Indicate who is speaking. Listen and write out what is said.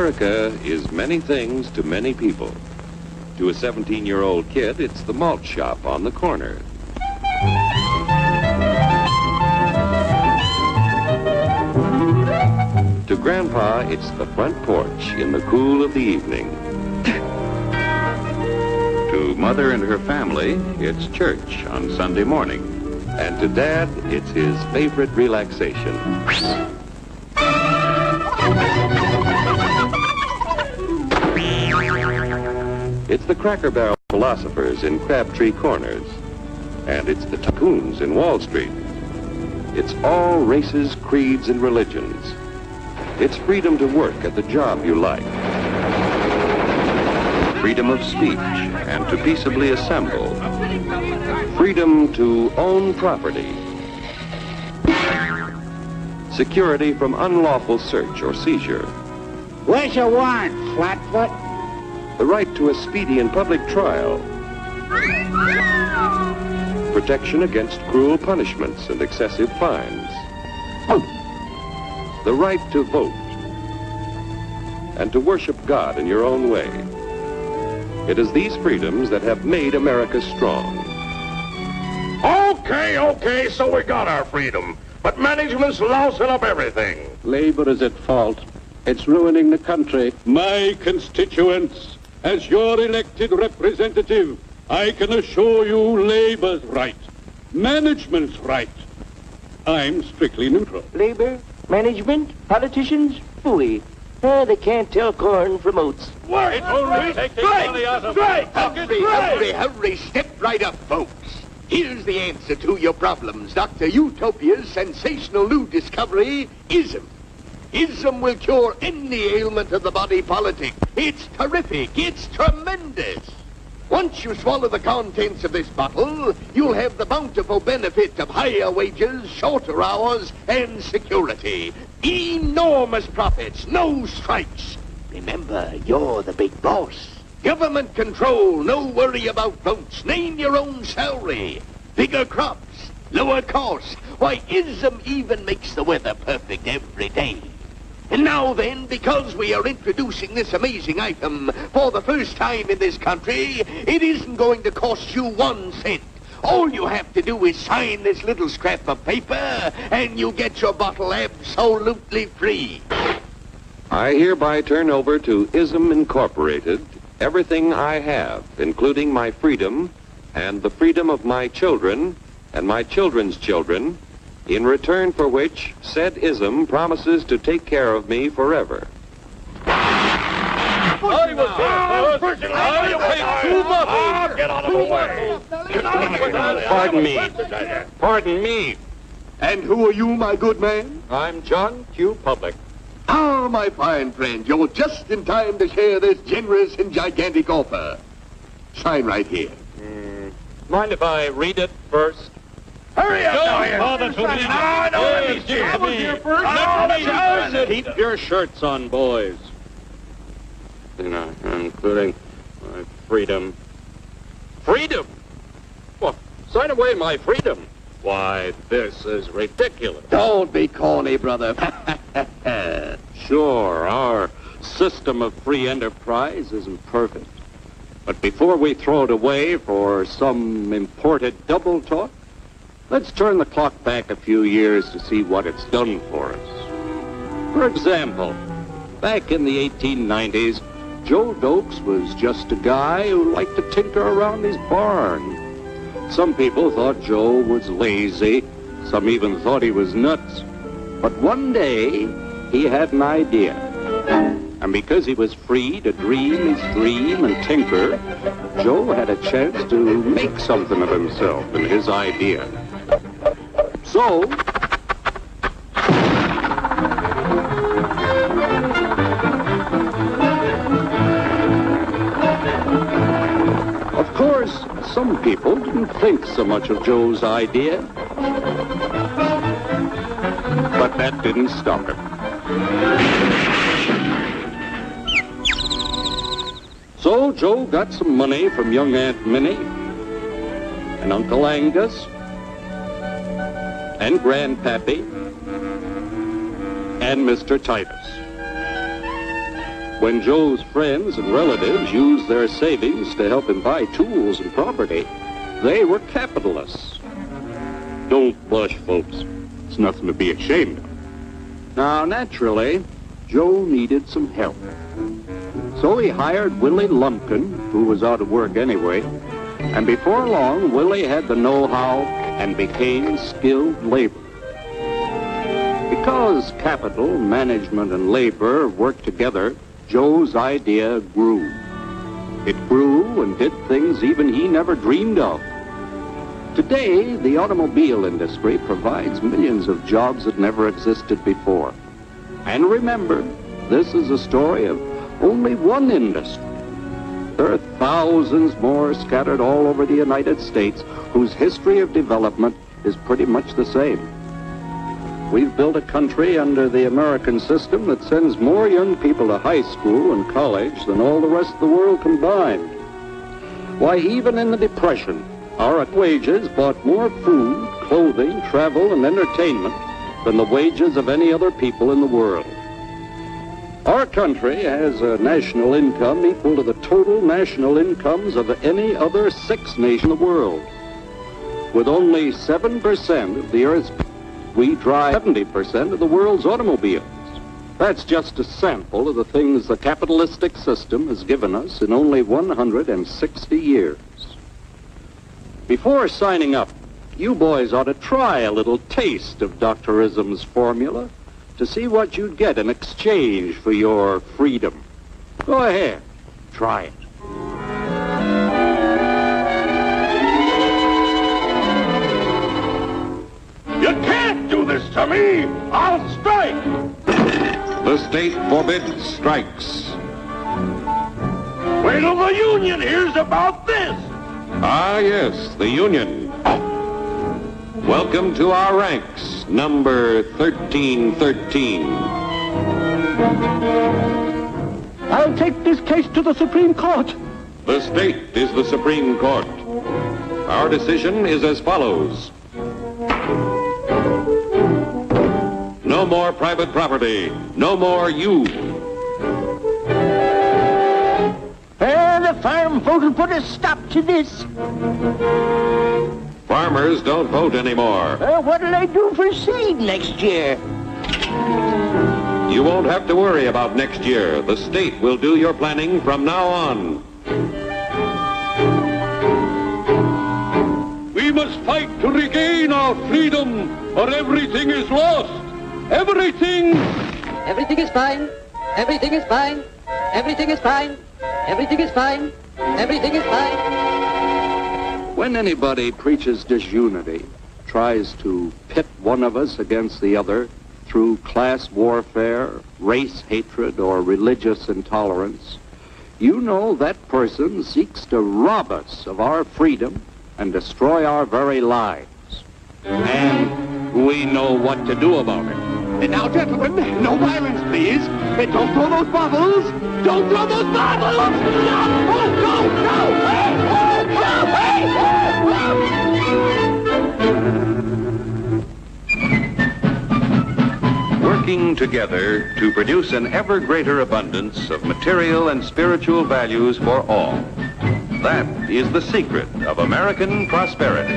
Speaker 1: America is many things to many people. To a 17-year-old kid, it's the malt shop on the corner. To Grandpa, it's the front porch in the cool of the evening. To Mother and her family, it's church on Sunday morning. And to Dad, it's his favorite relaxation. It's the Cracker Barrel philosophers in Crabtree Corners. And it's the tycoons in Wall Street. It's all races, creeds, and religions. It's freedom to work at the job you like. Freedom of speech and to peaceably assemble. Freedom to own property. Security from unlawful search or seizure.
Speaker 2: Where's your warrant, Flatfoot?
Speaker 1: The right to a speedy and public trial. Protection against cruel punishments and excessive fines. The right to vote. And to worship God in your own way. It is these freedoms that have made America strong.
Speaker 3: Okay, so we got our freedom. But management's lousing up everything.
Speaker 4: Labor is at fault. It's ruining the country. My constituents, as your elected representative, I can assure you Labor's right. Management's right. I'm strictly neutral.
Speaker 5: Labor, management, politicians, phooey. They can't tell corn from oats.
Speaker 3: Wait!
Speaker 6: Hurry, step right up, folks. Here's the answer to your problems. Dr. Utopia's sensational new discovery, ism. Ism will cure any ailment of the body politic. It's terrific. It's tremendous. Once you swallow the contents of this bottle, you'll have the bountiful benefit of higher wages, shorter hours, and security. Enormous profits, no strikes. Remember, you're the big boss. Government control, no worry about votes. Name your own salary. Bigger crops, lower costs. Why, ism even makes the weather perfect every day. And now then, because we are introducing this amazing item for the first time in this country, it isn't going to cost you 1 cent. All you have to do is sign this little scrap of paper, and you get your bottle absolutely free.
Speaker 1: I hereby turn over to ISM Incorporated everything I have, including my freedom and the freedom of my children and my children's children, in return for which said ISM promises to take care of me forever.
Speaker 3: Get out of the way!
Speaker 4: Pardon me.
Speaker 6: And who are you, my good man?
Speaker 4: I'm John Q. Public.
Speaker 6: Ah, my fine friend, you're just in time to share this generous and gigantic offer. Sign right here.
Speaker 4: Mind if I read it first?
Speaker 3: Hurry up,
Speaker 4: Keep your shirts on, boys. Including my freedom. Freedom? What? Sign away my freedom? Why, this is ridiculous.
Speaker 6: Don't be corny, brother.
Speaker 4: Sure, our system of free enterprise isn't perfect. But before we throw it away for some imported double talk, let's turn the clock back a few years to see what it's done for us. For example, back in the 1890s, Joe Dokes was just a guy who liked to tinker around his barn. Some people thought Joe was lazy. Some even thought he was nuts. But one day, he had an idea. And because he was free to dream his dream and tinker, Joe had a chance to make something of himself and his idea. So, of course, some people didn't think so much of Joe's idea. But that didn't stop him. So Joe got some money from young Aunt Minnie and Uncle Angus and Grandpappy and Mr. Titus. When Joe's friends and relatives used their savings to help him buy tools and property, they were capitalists. Don't blush, folks. It's nothing to be ashamed of. Now, naturally, Joe needed some help. So he hired Willie Lumpkin, who was out of work anyway, and before long, Willie had the know-how and became skilled labor. Because capital, management, and labor worked together, Joe's idea grew. It grew and did things even he never dreamed of. Today, the automobile industry provides millions of jobs that never existed before. And remember, this is a story of only one industry. There are thousands more scattered all over the United States whose history of development is pretty much the same. We've built a country under the American system that sends more young people to high school and college than all the rest of the world combined. Why, even in the Depression, our wages bought more food, clothing, travel, and entertainment than the wages of any other people in the world. Our country has a national income equal to the total national incomes of any other 6 nation in the world. With only 7% of the Earth's people, we drive 70% of the world's automobiles. That's just a sample of the things the capitalistic system has given us in only 160 years. Before signing up, you boys ought to try a little taste of Dr. Ism's formula to see what you'd get in exchange for your freedom. Go ahead, try it.
Speaker 3: You can't do this to me! I'll strike!
Speaker 1: The state forbids strikes.
Speaker 3: Wait till the union hears about this!
Speaker 1: Ah, yes, the union. Welcome to our ranks, number 1313.
Speaker 5: I'll take this case to the Supreme Court.
Speaker 1: The state is the Supreme Court. Our decision is as follows. No more private property. No more you.
Speaker 5: The farm vote will put a stop to this.
Speaker 1: Farmers don't vote anymore.
Speaker 5: What'll I do for seed next year?
Speaker 1: You won't have to worry about next year. The state will do your planning from now on.
Speaker 4: We must fight to regain our freedom, or everything is lost. Everything!
Speaker 7: Everything is fine. Everything is fine. Everything is fine. Everything is fine. Everything is fine.
Speaker 4: When anybody preaches disunity, tries to pit one of us against the other through class warfare, race hatred, or religious intolerance, you know that person seeks to rob us of our freedom and destroy our very lives. And we know what to do about it.
Speaker 6: Now, gentlemen, no violence, please. Don't throw those bottles. Don't throw those bottles. No! Oh, no! No! Hey! Oh, no! Hey!
Speaker 1: Working together to produce an ever greater abundance of material and spiritual values for all. That is the secret of American prosperity.